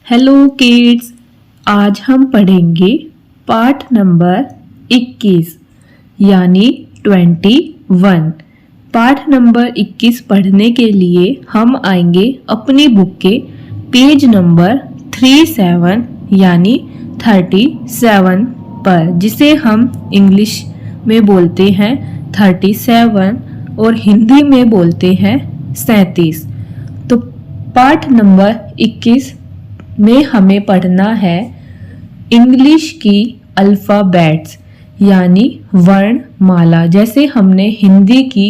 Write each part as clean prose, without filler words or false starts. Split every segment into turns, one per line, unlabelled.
Hello kids, आज हम पढ़ेंगे पाठ नंबर 21 यानी 21। पाठ नंबर 21 पढ़ने के लिए हम आएंगे अपनी बुक के पेज नंबर 37 यानी 37 पर, जिसे हम इंग्लिश में बोलते हैं 37 और हिंदी में बोलते हैं 37। तो पाठ नंबर 21 में हमें पढ़ना है इंग्लिश की अल्फ़ाबेट्स यानी वर्णमाला। जैसे हमने हिंदी की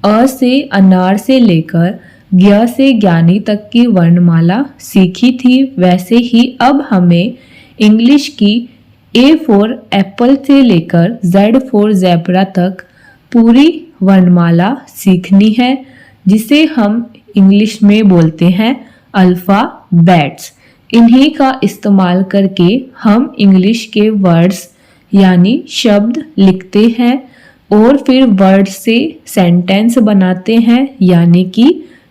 अ से अनार से लेकर ज्ञ से ज्ञानी तक की वर्णमाला सीखी थी, वैसे ही अब हमें इंग्लिश की ए फॉर एप्पल से लेकर जेड फॉर ज़ेब्रा तक पूरी वर्णमाला सीखनी है, जिसे हम इंग्लिश में बोलते हैं अल्फ़ाबेट्स। इन्हीं का इस्तेमाल करके हम इंग्लिश के वर्ड्स यानी शब्द लिखते हैं और फिर वर्ड से सेंटेंस बनाते हैं यानी कि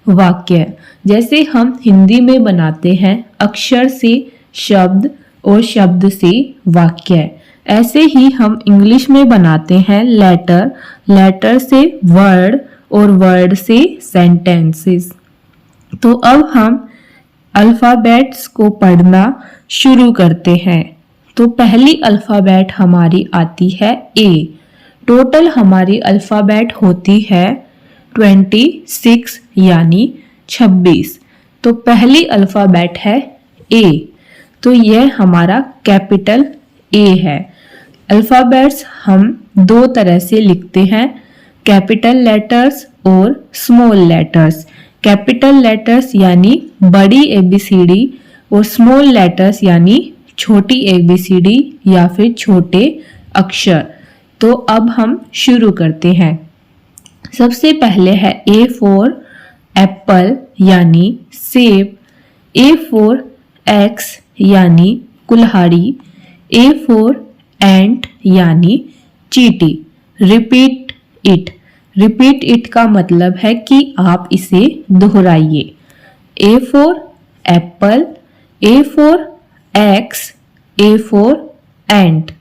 वाक्य। जैसे हम हिंदी में बनाते हैं अक्षर से शब्द और शब्द से वाक्य, ऐसे ही हम इंग्लिश में बनाते हैं लेटर, लेटर से वर्ड और वर्ड से सेंटेंसेस। तो अब हम अल्फ़ाबेट्स को पढ़ना शुरू करते हैं। तो पहली अल्फ़ाबेट हमारी आती है ए। टोटल हमारी अल्फ़ाबेट होती है 26 यानी 26। तो पहली अल्फ़ाबेट है ए, तो यह हमारा कैपिटल ए है। अल्फ़ाबेट्स हम दो तरह से लिखते हैं, कैपिटल लेटर्स और स्मॉल लेटर्स। कैपिटल लेटर्स यानी बड़ी ABCD और स्मॉल लेटर्स यानी छोटी ABCD या फिर छोटे अक्षर। तो अब हम शुरू करते हैं। सबसे पहले है ए फॉर एप्पल यानी सेब, ए फॉर एक्स यानी कुल्हाड़ी, ए फॉर एंट यानी चींटी। Repeat it. रिपीट इट का मतलब है कि आप इसे दोहराइए। A for apple, A for axe, A for ant.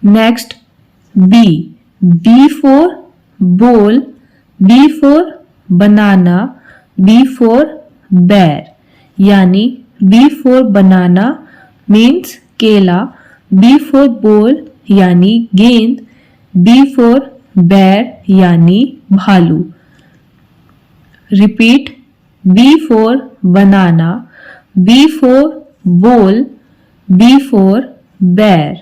Next B. B for ball, B for banana, B for bear यानी बी फॉर बनाना मीन्स केला, बी फॉर बॉल यानी गेंद, बी फॉर बेर यानी भालू। Repeat. B for banana, B for ball, B for bear.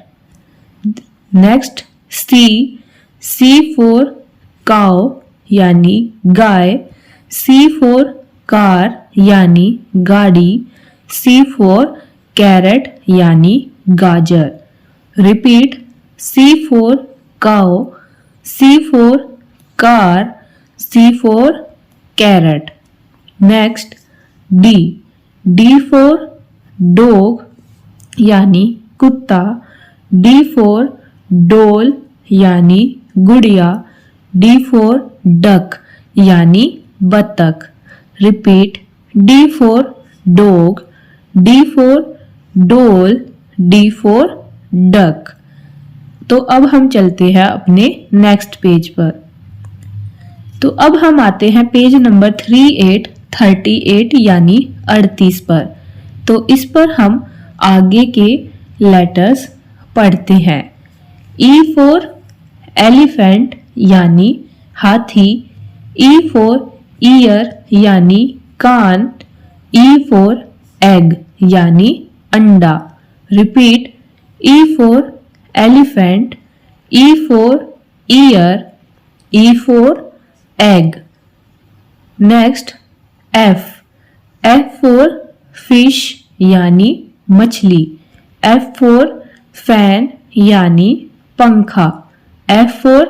Next C. C for cow यानी गाय, सी for car यानी गाड़ी, सी फॉर कैरेट यानी गाजर। Repeat. C for cow, C for car, C for carrot. Next D. D for dog यानी कुत्ता, D for doll यानी गुड़िया, D for duck यानी बतख। Repeat. D for dog, D for doll, D for duck. तो अब हम चलते हैं अपने नेक्स्ट पेज पर। तो अब हम आते हैं पेज नंबर 38 यानी 38 पर। तो इस पर हम आगे के लेटर्स पढ़ते हैं। ई फॉर एलिफेंट यानी हाथी, ई फॉर ईयर यानी कान, ई फॉर एग यानी अंडा। Repeat. E for elephant, E for ear, E for egg. Next F. F for fish यानी मछली, F for fan यानी पंखा, F for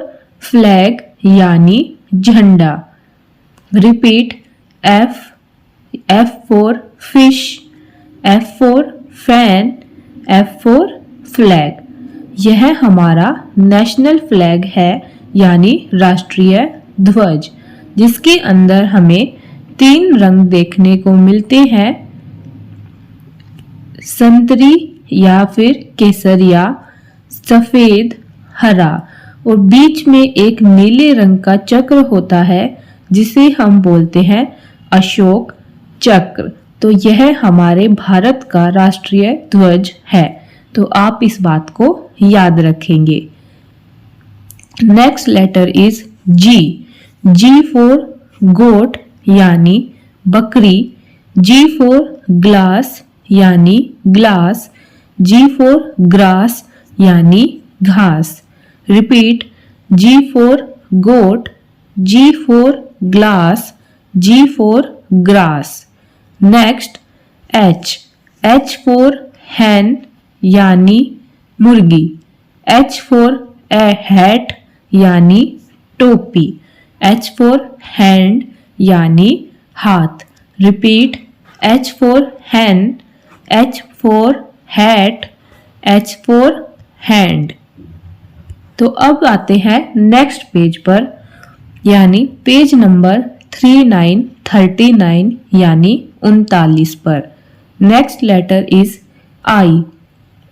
flag यानी झंडा। Repeat. F. F for fish, F for fan, F for flag. यह हमारा national flag है यानी राष्ट्रीय ध्वज, जिसके अंदर हमें 3 रंग देखने को मिलते हैं, संतरी या फिर केसरिया, सफेद, हरा, और बीच में एक नीले रंग का चक्र होता है जिसे हम बोलते हैं अशोक चक्र। तो यह हमारे भारत का राष्ट्रीय ध्वज है। तो आप इस बात को याद रखेंगे। Next letter is G. G for goat यानी बकरी, जी फॉर ग्लास यानी ग्लास, जी फॉर ग्रास यानी घास। Repeat, G for goat, G for glass, G for grass. Next H. H for hen यानी मुर्गी, एच फॉर ए हैट यानी टोपी, H for hand यानी हाथ। Repeat, H for hand, H for hat, H for hand. तो अब आते हैं नेक्स्ट पेज पर, यानी पेज नंबर 39 यानी 39 पर। Next letter is I.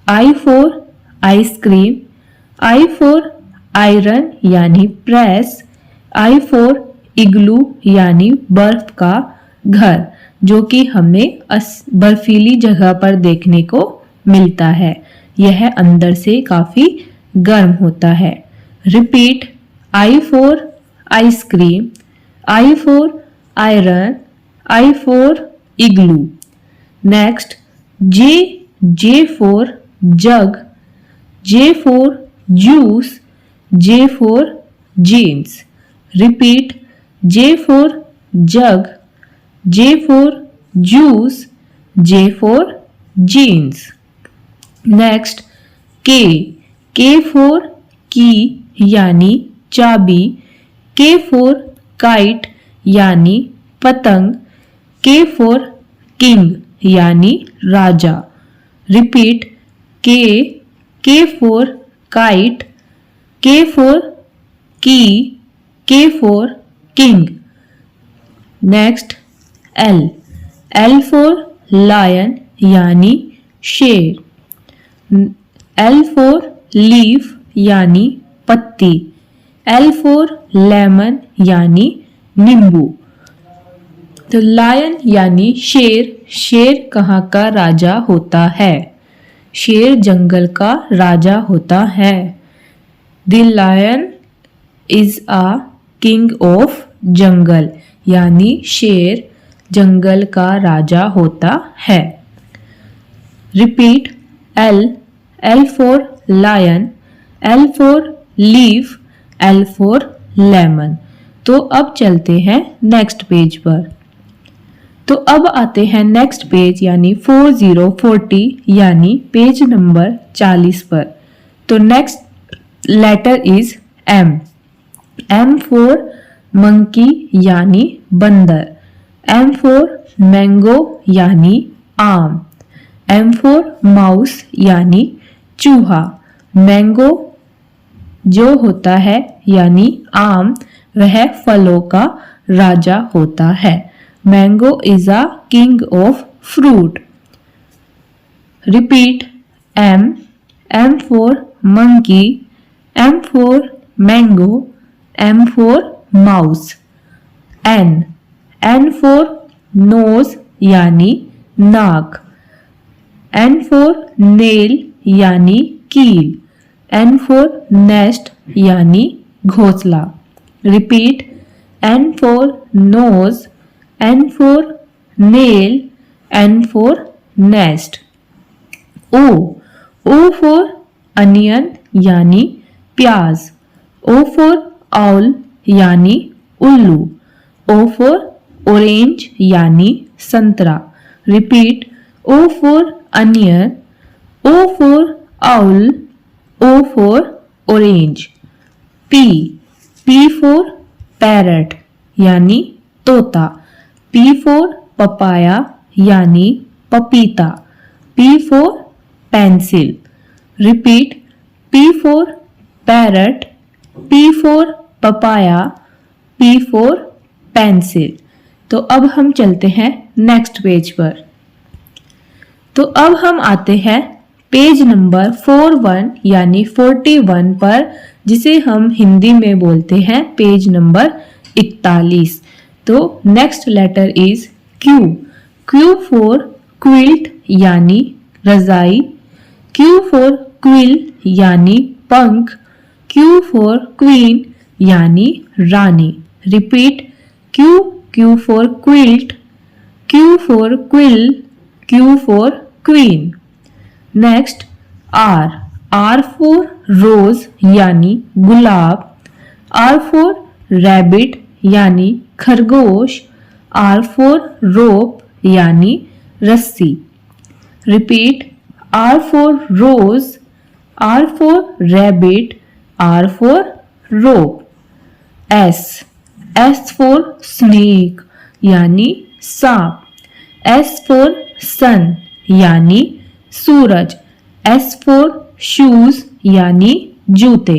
I for ice cream, I for iron यानी प्रेस, आई फॉर इग्लू यानी बर्फ का घर, जो कि हमें बर्फीली जगह पर देखने को मिलता है। यह अंदर से काफी गर्म होता है। Repeat, I for ice cream, I for iron, I for igloo. Next J. J for jug, J for juice, J for jeans. Repeat, J for jug, J for juice, J for jeans. Next K. K for की यानी चाबी, के for kite यानी पतंग, के for king यानी राजा। Repeat, K for kite, K for key, K for king. Next L. L for lion यानी शेर, एल फॉर लीफ यानी पत्ती, एल फॉर लेमन यानी नींबू। तो लायन यानी शेर। शेर कहाँ का राजा होता है? शेर जंगल का राजा होता है। The lion is a king of jungle, यानी शेर जंगल का राजा होता है। Repeat, L. L for lion, L for leaf, L for lemon. तो अब चलते हैं नेक्स्ट पेज पर। तो अब आते हैं नेक्स्ट पेज यानी 40 यानी पेज नंबर 40 पर। तो next letter is M. M for monkey यानी बंदर, एम फॉर मैंगो यानी आम, एम फॉर माउस यानी चूहा। मैंगो जो होता है यानी आम, वह फलों का राजा होता है। Mango is a king of fruit. Repeat, M. M for monkey, M for mango, M for mouse. N. N for nose यानी नाक, एन फॉर नेल यानी कील, एन फॉर नेस्ट यानी घोंसला। Repeat, N for nose, N for nail, N for nest. O. O for onion यानी प्याज, ओ for owl यानी उल्लू, ओ फॉर ऑरेंज यानी संतरा। Repeat, O for onion, O for owl, O for orange. P. P for parrot यानी तोता, P for papaya यानी पपीता, P for pencil. Repeat, P for parrot, P for papaya, P for pencil. तो अब हम चलते हैं नेक्स्ट पेज पर। तो अब हम आते हैं पेज नंबर 41 यानी 41 पर, जिसे हम हिंदी में बोलते हैं पेज नंबर 41। तो next letter is Q. Q for quilt यानी रजाई, क्यू फॉर क्विल यानी पंख, क्यू फॉर क्वीन यानी रानी। Repeat, Q, Q for quilt, Q for quill, Q for queen. Next R. R for rose यानी गुलाब, are for rabbit यानी खरगोश, आर फॉर रोप यानी रस्सी। Repeat, R for rose, R for rabbit, R for rope. S. S for snake यानी सांप, S for सन यानी सूरज, S for shoes यानी जूते।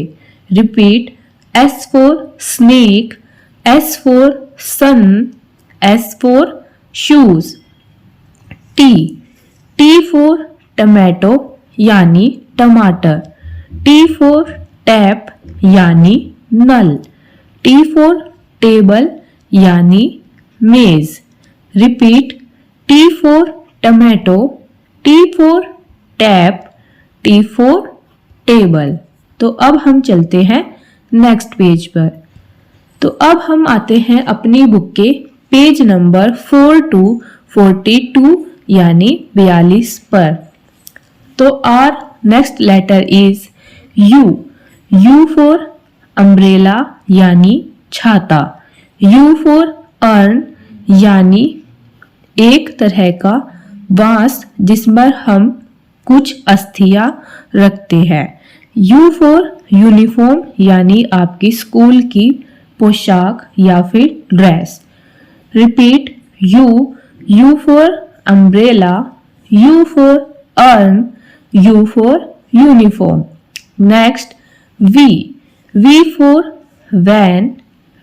Repeat, S for snake, S for sun, S for shoes. T. T for tomato यानी टमाटर, T for tap यानी नल, T for table यानी मेज। Repeat, T for tomato, T for tap, T for table. तो अब हम चलते हैं नेक्स्ट पेज पर। तो अब हम आते हैं अपनी बुक के पेज नंबर 4 to 42 यानी 42 पर। तो our next letter is U. U for umbrella यानी छाता, यू फॉर अर्न यानी एक तरह का बांस जिस पर हम कुछ अस्थियां रखते हैं, यू फॉर यूनिफॉर्म यानी आपकी स्कूल की पोशाक या फिर dress. Repeat, U, U for umbrella, U for urn, U for uniform. Next V. V for van,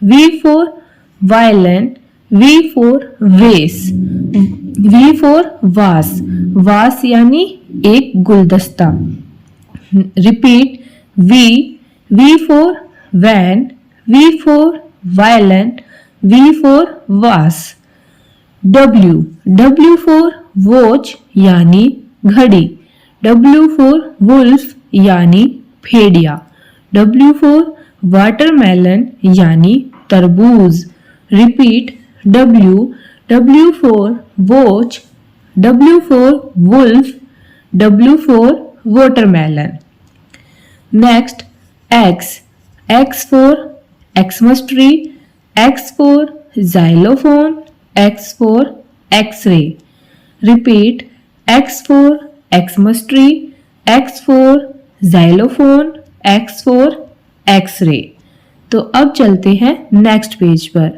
V for violin, V for vase, V for vase, vase यानी एक गुलदस्ता। Repeat, V, V for van, V for violin, V for vase. W. W for watch यानी घड़ी, W for wolf यानी भेड़िया, W for watermelon यानी तरबूज। Repeat, W, W for watch, W for wolf, W for watermelon. Next X. X for Xmas tree, X for xylophone, X for X-ray. Repeat, X for Xmas tree, X for xylophone, X for X-ray. तो अब चलते हैं next page पर।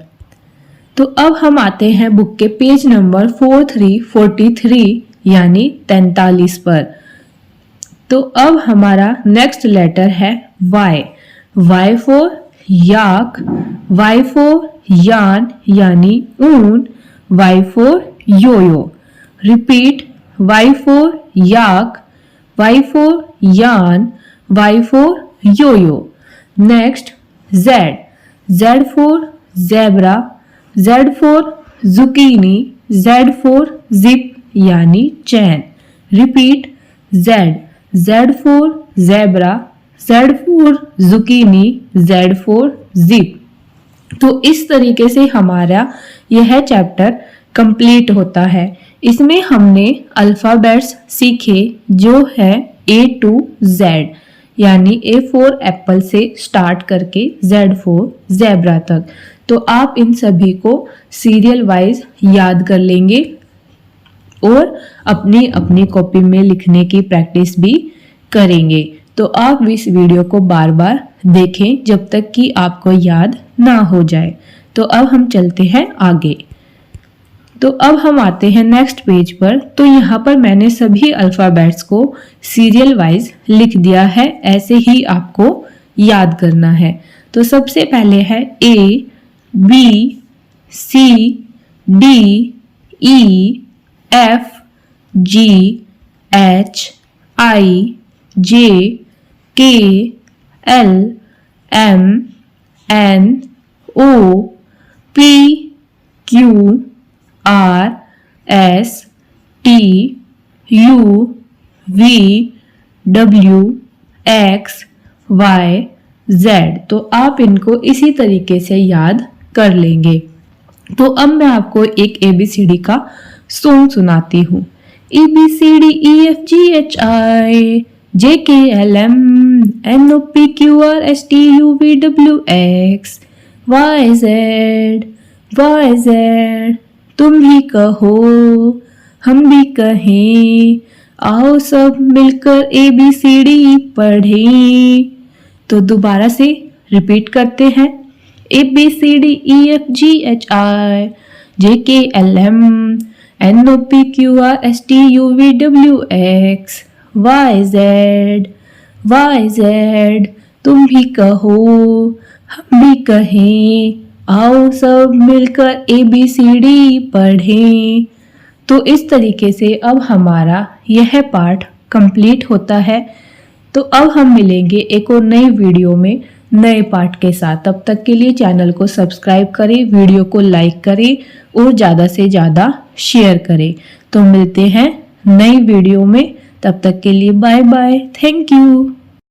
तो अब हम आते हैं बुक के पेज नंबर 43 यानी 43 पर। तो अब हमारा नेक्स्ट लेटर है Y. Y for yak, Y for yarn यानी ऊन, Y for yoyo. Repeat, Y for yak, Y for yarn, Y for yoyo. Next Z. Z for zebra, Z for zucchini, Z for zip यानी चैन। Repeat, Z. Z for zebra, Z for zucchini, Z for zip. तो इस तरीके से हमारा यह chapter complete होता है। इसमें हमने अल्फ़ाबेट्स सीखे जो है A to Z, यानी A फॉर एप्पल से स्टार्ट करके Z फॉर ज़ेब्रा तक। तो आप इन सभी को सीरियल वाइज याद कर लेंगे और अपनी अपनी कॉपी में लिखने की प्रैक्टिस भी करेंगे। तो आप इस वीडियो को बार बार देखें जब तक कि आपको याद ना हो जाए। तो अब हम चलते हैं आगे। तो अब हम आते हैं नेक्स्ट पेज पर। तो यहाँ पर मैंने सभी अल्फ़ाबेट्स को सीरियल वाइज लिख दिया है, ऐसे ही आपको याद करना है। तो सबसे पहले है A, B, C, D, E, F, G H I J K L M N O P Q R S T U V W X Y Z। तो आप इनको इसी तरीके से याद कर लेंगे। तो अब मैं आपको एक ABCD का सॉन्ग सुनाती हूँ। ABCDEFGHI JKLM NOPQRSTUVWX YZ। तुम भी कहो हम भी कहें, आओ सब मिलकर ABCD पढ़ें। तो दोबारा से रिपीट करते हैं। ABCDEFGHI JKLM NOPQRSTUVWX YZ। तुम भी कहो हम भी कहें, आओ सब मिलकर ABCD पढ़ें। तो इस तरीके से अब हमारा यह पाठ कंप्लीट होता है। तो अब हम मिलेंगे एक और नई वीडियो में नए पाठ के साथ। तब तक के लिए चैनल को सब्सक्राइब करें, वीडियो को लाइक करें और ज़्यादा से ज़्यादा शेयर करें। तो मिलते हैं नई वीडियो में, तब तक के लिए बाय बाय, थैंक यू।